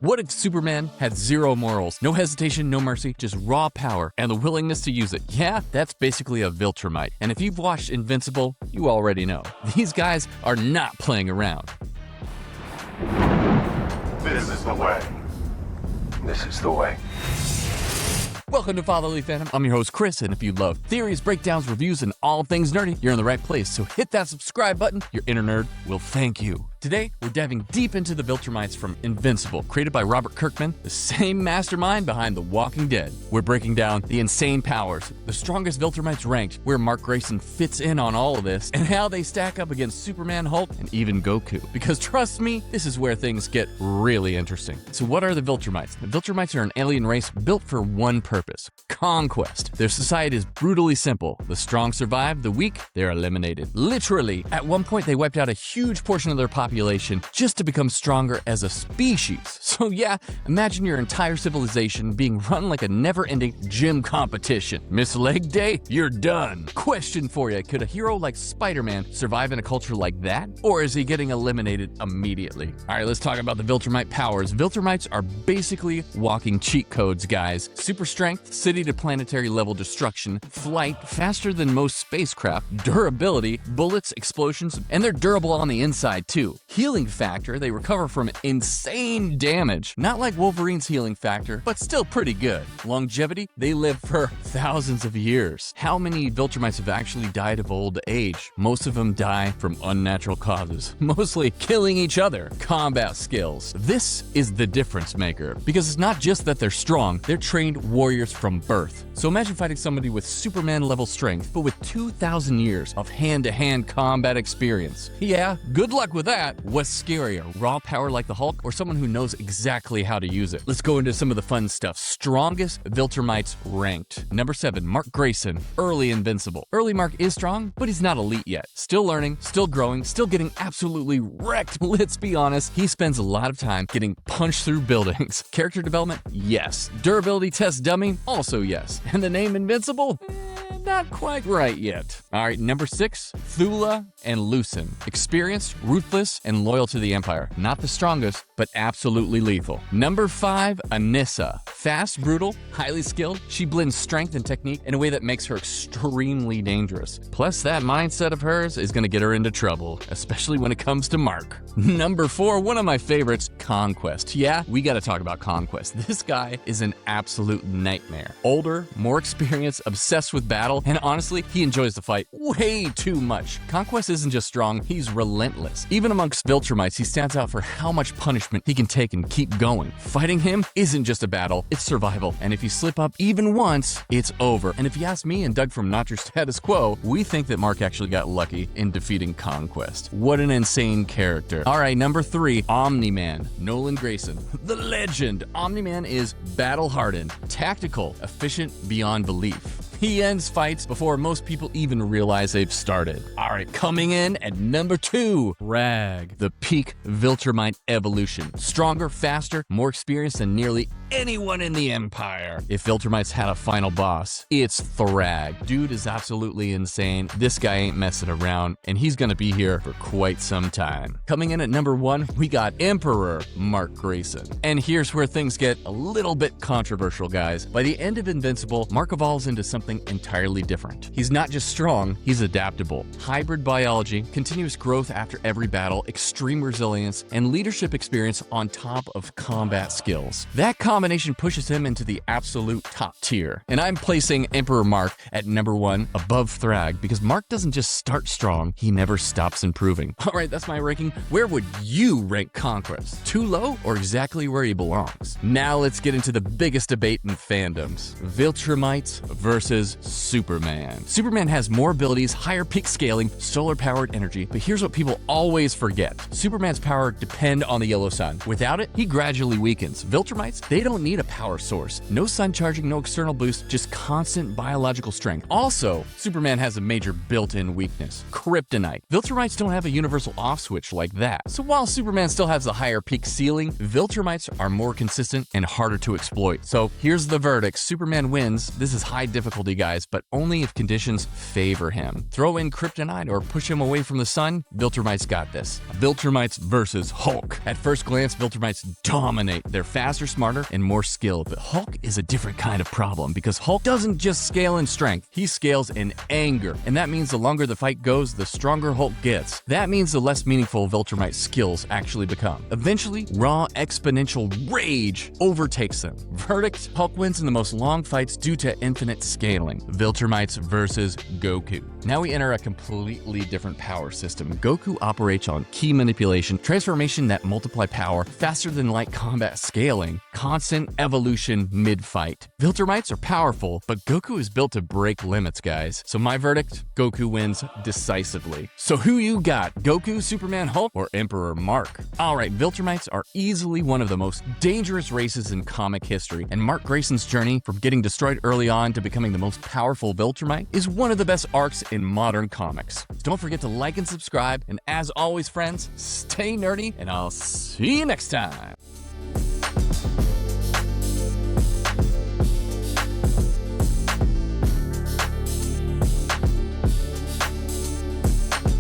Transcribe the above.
What if Superman had zero morals, no hesitation, no mercy, just raw power and the willingness to use it? Yeah, that's basically a Viltrumite. And if you've watched Invincible, you already know. These guys are not playing around. This is the way. This is the way. Welcome to Fatherly Fandom. I'm your host, Chris, and if you love theories, breakdowns, reviews, and all things nerdy, you're in the right place. So hit that subscribe button. Your inner nerd will thank you. Today, we're diving deep into the Viltrumites from Invincible, created by Robert Kirkman, the same mastermind behind The Walking Dead. We're breaking down the insane powers, the strongest Viltrumites ranked, where Mark Grayson fits in on all of this, and how they stack up against Superman, Hulk, and even Goku. Because trust me, this is where things get really interesting. So what are the Viltrumites? The Viltrumites are an alien race built for one purpose: conquest. Their society is brutally simple. The strong survive, the weak, they're eliminated. Literally, at one point they wiped out a huge portion of their population just to become stronger as a species. So yeah, imagine your entire civilization being run like a never-ending gym competition. Miss Leg Day, you're done. Question for you, could a hero like Spider-Man survive in a culture like that? Or is he getting eliminated immediately? Alright, let's talk about the Viltrumite powers. Viltrumites are basically walking cheat codes, guys. Super strength, city to planetary level destruction, flight, faster than most spacecraft, durability, bullets, explosions, and they're durable on the inside too. Healing factor, they recover from insane damage. Not like Wolverine's healing factor, but still pretty good. Longevity, they live for thousands of years. How many Viltrumites have actually died of old age? Most of them die from unnatural causes, mostly killing each other. Combat skills. This is the difference maker, because it's not just that they're strong, they're trained warriors from birth. So imagine fighting somebody with Superman level strength, but with 2,000 years of hand-to-hand combat experience. Yeah, good luck with that. What's scarier, raw power like the Hulk, or someone who knows exactly how to use it? Let's go into some of the fun stuff. Strongest Viltrumites ranked. Number 7, Mark Grayson, early Invincible. Early Mark is strong, but he's not elite yet. Still learning, still growing, still getting absolutely wrecked. Let's be honest, he spends a lot of time getting punched through buildings. Character development? Yes. Durability test dummy? Also yes. And the name Invincible? Not quite right yet. Alright, number 6, Thula and Lucan. Experienced, ruthless, and loyal to the Empire. Not the strongest, but absolutely lethal. Number 5, Anissa. Fast, brutal, highly skilled. She blends strength and technique in a way that makes her extremely dangerous. Plus, that mindset of hers is gonna get her into trouble, especially when it comes to Mark. Number 4, one of my favorites, Conquest. Yeah, we gotta talk about Conquest. This guy is an absolute nightmare. Older, more experienced, obsessed with battle, and honestly, he enjoys the fight way too much. Conquest isn't just strong, he's relentless. Even amongst Viltrumites, he stands out for how much punishment he can take and keep going. Fighting him isn't just a battle, it's survival. And if you slip up even once, it's over. And if you ask me and Doug from Not Your Status Quo, we think that Mark actually got lucky in defeating Conquest. What an insane character. Alright, number 3, Omni-Man, Nolan Grayson. The legend! Omni-Man is battle-hardened, tactical, efficient beyond belief. He ends fights before most people even realize they've started. Alright, coming in at number 2, Thragg, the peak Viltrumite evolution. Stronger, faster, more experienced than nearly anyone in the Empire. If Viltrumites had a final boss, it's Thragg. Dude is absolutely insane. This guy ain't messing around, and he's gonna be here for quite some time. Coming in at number 1, we got Emperor Mark Grayson. And here's where things get a little bit controversial, guys. By the end of Invincible, Mark evolves into something entirely different. He's not just strong, he's adaptable. Hybrid biology, continuous growth after every battle, extreme resilience, and leadership experience on top of combat skills. That combination pushes him into the absolute top tier. And I'm placing Emperor Mark at number 1 above Thragg because Mark doesn't just start strong, he never stops improving. Alright, that's my ranking. Where would you rank Conquest? Too low or exactly where he belongs? Now let's get into the biggest debate in fandoms. Viltrumites versus Superman. Superman has more abilities, higher peak scaling, solar-powered energy, but here's what people always forget. Superman's power depend on the yellow sun. Without it, he gradually weakens. Viltrumites, they don't need a power source. No sun charging, no external boost, just constant biological strength. Also, Superman has a major built-in weakness: kryptonite. Viltrumites don't have a universal off switch like that. So while Superman still has a higher peak ceiling, Viltrumites are more consistent and harder to exploit. So here's the verdict. Superman wins. This is high difficulty worldly, guys, but only if conditions favor him. Throw in kryptonite or push him away from the sun, Viltrumites got this. Viltrumites versus Hulk. At first glance, Viltrumites dominate. They're faster, smarter, and more skilled. But Hulk is a different kind of problem because Hulk doesn't just scale in strength, he scales in anger. And that means the longer the fight goes, the stronger Hulk gets. That means the less meaningful Viltrumite skills actually become. Eventually, raw exponential rage overtakes them. Verdict: Hulk wins in the most long fights due to infinite scaling. Viltrumites versus Goku. Now we enter a completely different power system. Goku operates on key manipulation, transformation that multiply power, faster than light combat scaling, constant evolution mid-fight. Viltrumites are powerful, but Goku is built to break limits, guys. So my verdict: Goku wins decisively. So who you got? Goku, Superman, Hulk, or Emperor Mark? Alright, Viltrumites are easily one of the most dangerous races in comic history, and Mark Grayson's journey from getting destroyed early on to becoming the most powerful Viltrumite is one of the best arcs in modern comics. Don't forget to like and subscribe, and as always, friends, stay nerdy, and I'll see you next time.